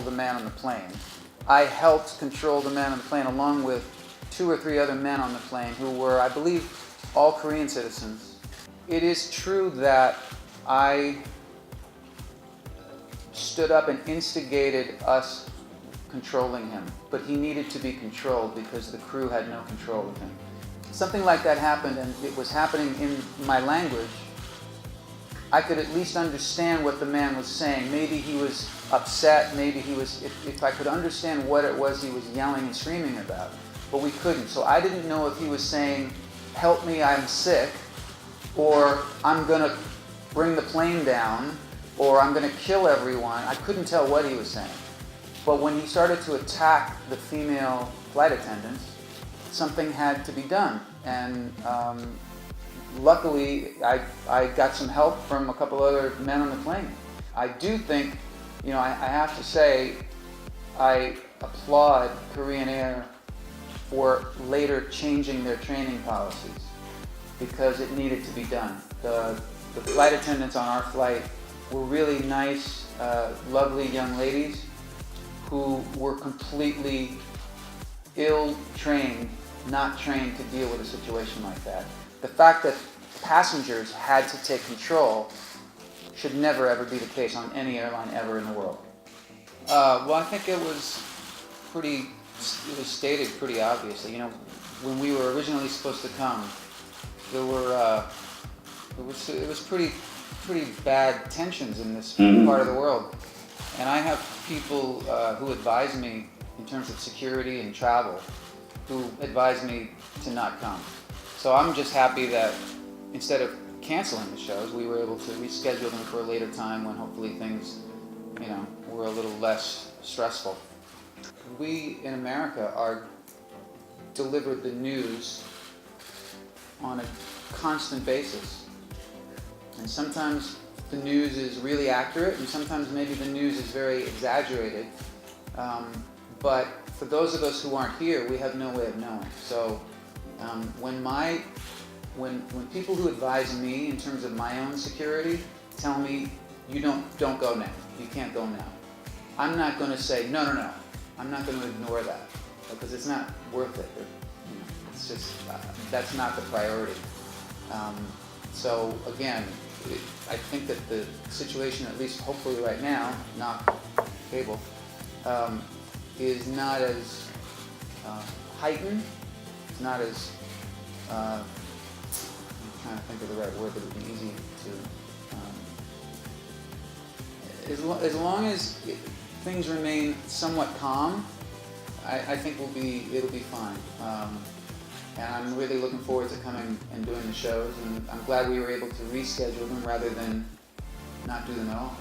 the man on the plane. I helped control the man on the plane along with 2 or 3 other men on the plane who were, I believe, all Korean citizens. It is true that I stood up and instigated us controlling him, but he needed to be controlled because the crew had no control of him. Something like that happened, and it was happening in my language. I could at least understand what the man was saying. Maybe he was upset, maybe he was, if I could understand what it was he was yelling and screaming about, but we couldn't. So I didn't know if he was saying, help me, I'm sick, or I'm gonna bring the plane down, or I'm gonna kill everyone. I couldn't tell what he was saying. But when he started to attack the female flight attendants, something had to be done. And luckily, I got some help from a couple other men on the plane. I do think, you know, I have to say, I applaud Korean Air for later changing their training policies because it needed to be done. The flight attendants on our flight were really nice, lovely young ladies who were completely ill-trained, not trained to deal with a situation like that. The fact that passengers had to take control should never ever be the case on any airline ever in the world. Well, I think it was stated pretty obviously. You know, when we were originally supposed to come, there were it was pretty bad tensions in this part of the world, and I have people who advise me in terms of security and travel, who advise me to not come. So I'm just happy that instead of canceling the shows, we were able to reschedule them for a later time when hopefully things, you know, were a little less stressful. We in America are delivered the news on a constant basis. And sometimes the news is really accurate, and sometimes maybe the news is very exaggerated. But for those of us who aren't here, we have no way of knowing. So when people who advise me in terms of my own security tell me, you don't go now, you can't go now, I'm not going to say, no, I'm not going to ignore that, because it's not worth it. You know, it's just, that's not the priority. So again, I think that the situation, at least hopefully right now, not cable, is not as heightened. It's not as, I'm trying to think of the right word that would be easy to, as long as things remain somewhat calm, I think it'll be fine. And I'm really looking forward to coming and doing the shows, and I'm glad we were able to reschedule them rather than not do them at all.